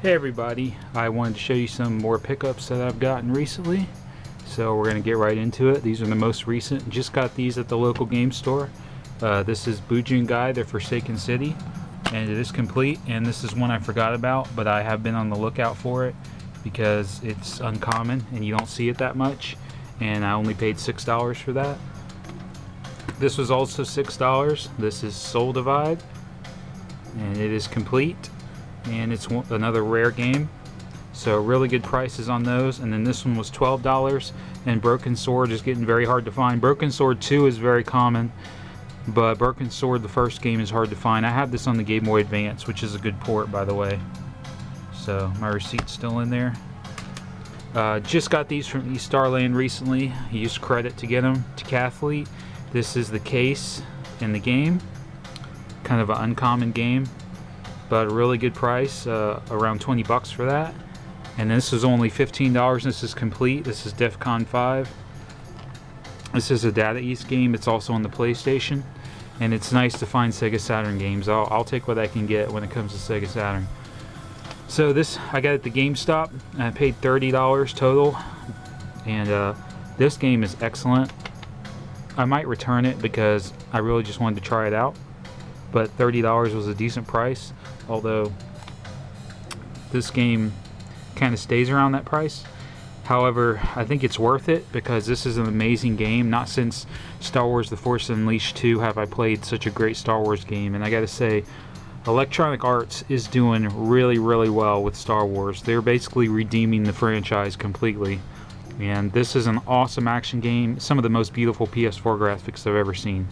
Hey everybody, I wanted to show you some more pickups that I've gotten recently. So we're going to get right into it. These are the most recent. Just got these at the local game store. This is Bujin Guy, The Forsaken City, and it is complete. And this is one I forgot about, but I have been on the lookout for it because it's uncommon and you don't see it that much. And I only paid $6 for that. This was also $6. This is Soul Divide, and it is complete. And it's another rare game, so really good prices on those. And then this one was $12, and Broken Sword is getting very hard to find. Broken Sword 2 is very common, but Broken Sword, the first game, is hard to find. I have this on the Game Boy Advance, which is a good port, by the way. So my receipt's still in there. Just got these from East Starland recently. I used credit to get them to Cathlete. This is the case in the game, kind of an uncommon game, but a really good price, around 20 bucks for that. And this is only $15. This is complete. This is DEFCON 5. This is a Data East game. It's also on the PlayStation, and it's nice to find Sega Saturn games. I'll take what I can get when it comes to Sega Saturn. So this I got at the GameStop. I paid $30 total, and this game is excellent. I might return it because I really just wanted to try it out, but $30 was a decent price, although this game kind of stays around that price. However, I think it's worth it because this is an amazing game. Not since Star Wars The Force Unleashed 2 have I played such a great Star Wars game, and I gotta say, Electronic Arts is doing really well with Star Wars. They're basically redeeming the franchise completely, and this is an awesome action game. Some of the most beautiful PS4 graphics I've ever seen,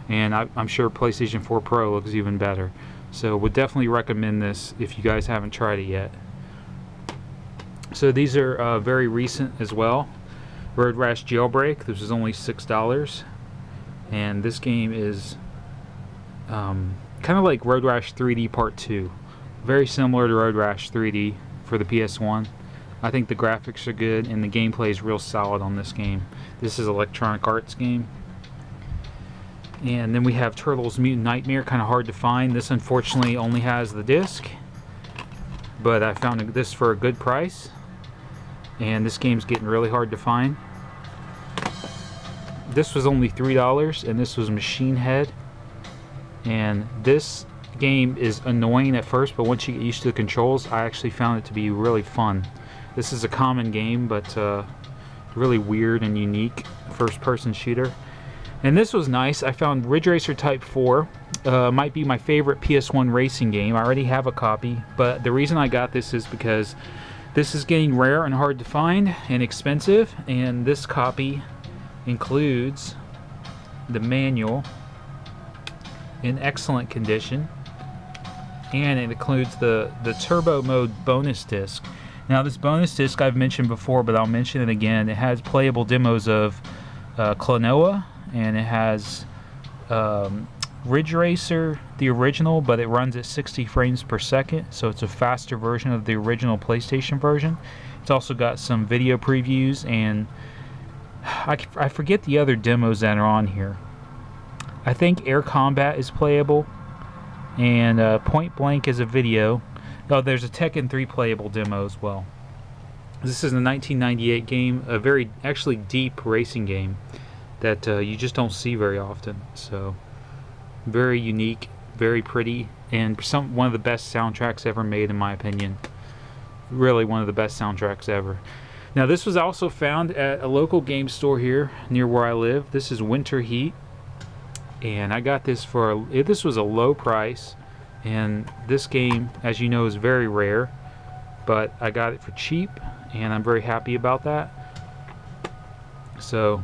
and I'm sure PlayStation 4 Pro looks even better. So would definitely recommend this if you guys haven't tried it yet. So these are very recent as well. Road Rash Jailbreak. This is only $6, and this game is kind of like Road Rash 3D Part 2. Very similar to Road Rash 3D for the PS1. I think the graphics are good and the gameplay is real solid on this game. This is Electronic Arts game. And then we have Turtles Mutant Nightmare, kind of hard to find. This unfortunately only has the disc, but I found this for a good price, and this game's getting really hard to find. This was only $3, and this was Machine Head, and this game is annoying at first, but once you get used to the controls, I actually found it to be really fun. This is a common game, but really weird and unique first-person shooter. And this was nice. I found Ridge Racer Type 4. Might be my favorite PS1 racing game. I already have a copy, but the reason I got this is because this is getting rare and hard to find and expensive, and this copy includes the manual in excellent condition, and it includes the Turbo Mode bonus disc. Now this bonus disc I've mentioned before, but I'll mention it again. It has playable demos of Klonoa, and it has Ridge Racer, the original, but it runs at 60 frames per second, so it's a faster version of the original PlayStation version. It's also got some video previews, and I forget the other demos that are on here. I think Air Combat is playable, and Point Blank is a video. Oh, there's a Tekken 3 playable demo as well. This is a 1998 game, a very actually deep racing game that you just don't see very often. So very unique, very pretty, and one of the best soundtracks ever made in my opinion. Really one of the best soundtracks ever. Now this was also found at a local game store here near where I live. This is Winter Heat, and I got this for this was a low price, and this game, as you know, is very rare, but I got it for cheap, and I'm very happy about that. So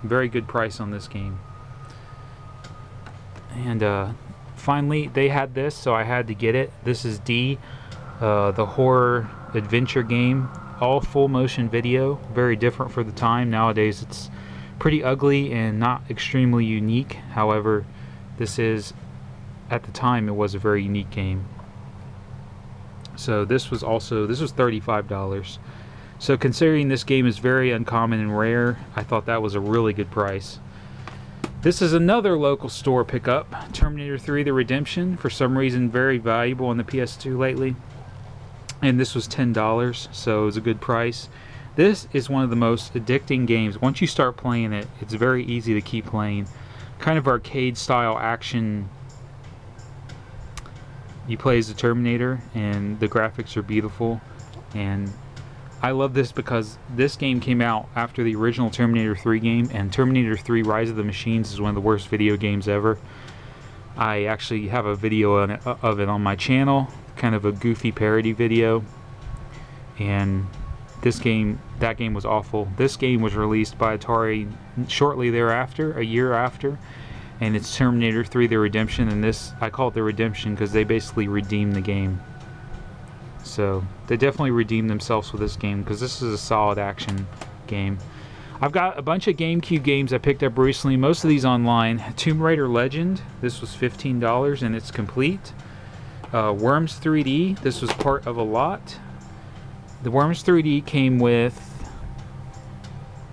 very good price on this game. And finally they had this, so I had to get it. This is D, the horror adventure game, all full motion video, very different for the time. Nowadays it's pretty ugly and not extremely unique. However, this is, at the time, it was a very unique game. So this was $35. So considering this game is very uncommon and rare, I thought that was a really good price. This is another local store pickup, Terminator 3 The Redemption, for some reason very valuable on the PS2 lately. and this was $10, so it was a good price. This is one of the most addicting games. Once you start playing it, it's very easy to keep playing. Kind of arcade style action. You play as the Terminator, and the graphics are beautiful, and I love this because this game came out after the original Terminator 3 game, and Terminator 3 Rise of the Machines is one of the worst video games ever. I actually have a video of it on my channel, kind of a goofy parody video, and that game was awful. This game was released by Atari shortly thereafter, a year after, and it's Terminator 3 The Redemption, and this, I call it The Redemption because they basically redeemed the game. So they definitely redeemed themselves with this game because this is a solid action game. I've got a bunch of GameCube games I picked up recently, most of these online. Tomb Raider Legend, this was $15 and it's complete. Worms 3D, this was part of a lot. The Worms 3D came with,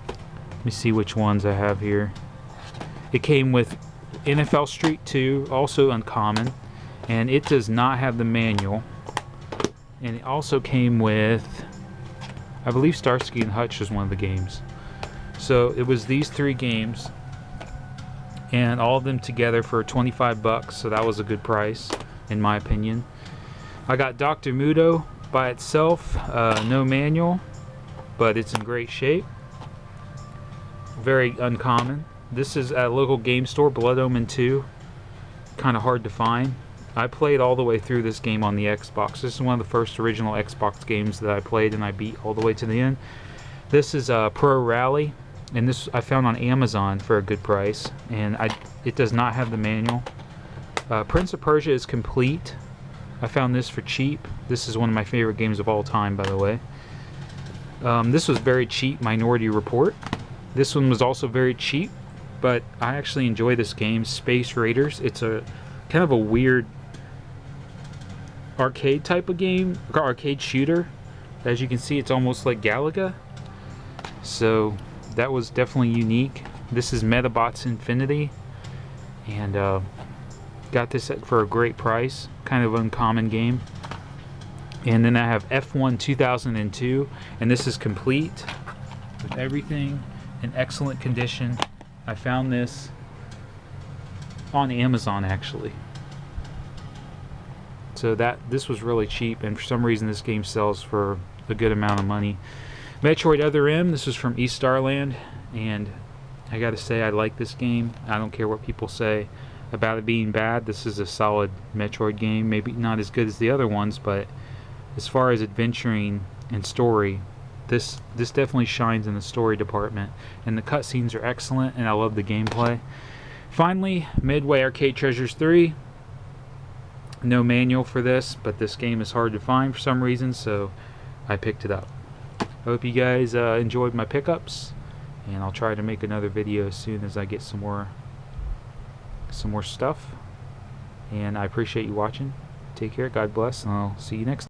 let me see which ones I have here. It came with NFL Street 2, also uncommon, and it does not have the manual. And it also came with, I believe Starsky and Hutch was one of the games. So it was these 3 games, and all of them together for $25, so that was a good price in my opinion. I got Dr. Muto by itself, no manual, but it's in great shape. Very uncommon. This is at a local game store, Blood Omen 2. Kind of hard to find. I played all the way through this game on the Xbox. This is one of the first original Xbox games that I played and I beat all the way to the end. This is Pro Rally, and this I found on Amazon for a good price, and it does not have the manual. Prince of Persia is complete. I found this for cheap. This is one of my favorite games of all time, by the way. This was very cheap, Minority Report. This one was also very cheap, but I actually enjoy this game, Space Raiders. It's a kind of a weird arcade type of game, arcade shooter. As you can see, it's almost like Galaga. So that was definitely unique. This is Metabots Infinity, and got this for a great price. Kind of uncommon game. And then I have F1 2002, and this is complete with everything in excellent condition. I found this on Amazon actually. So this was really cheap, and for some reason this game sells for a good amount of money. Metroid Other M, this was from East Starland, and I gotta say I like this game. I don't care what people say about it being bad. This is a solid Metroid game. Maybe not as good as the other ones, but as far as adventuring and story, this definitely shines in the story department, and the cutscenes are excellent, and I love the gameplay. Finally, Midway Arcade Treasures 3. No manual for this, but this game is hard to find for some reason, so I picked it up. I hope you guys enjoyed my pickups, and I'll try to make another video as soon as I get some more stuff. And I appreciate you watching. Take care, God bless, and I'll see you next time.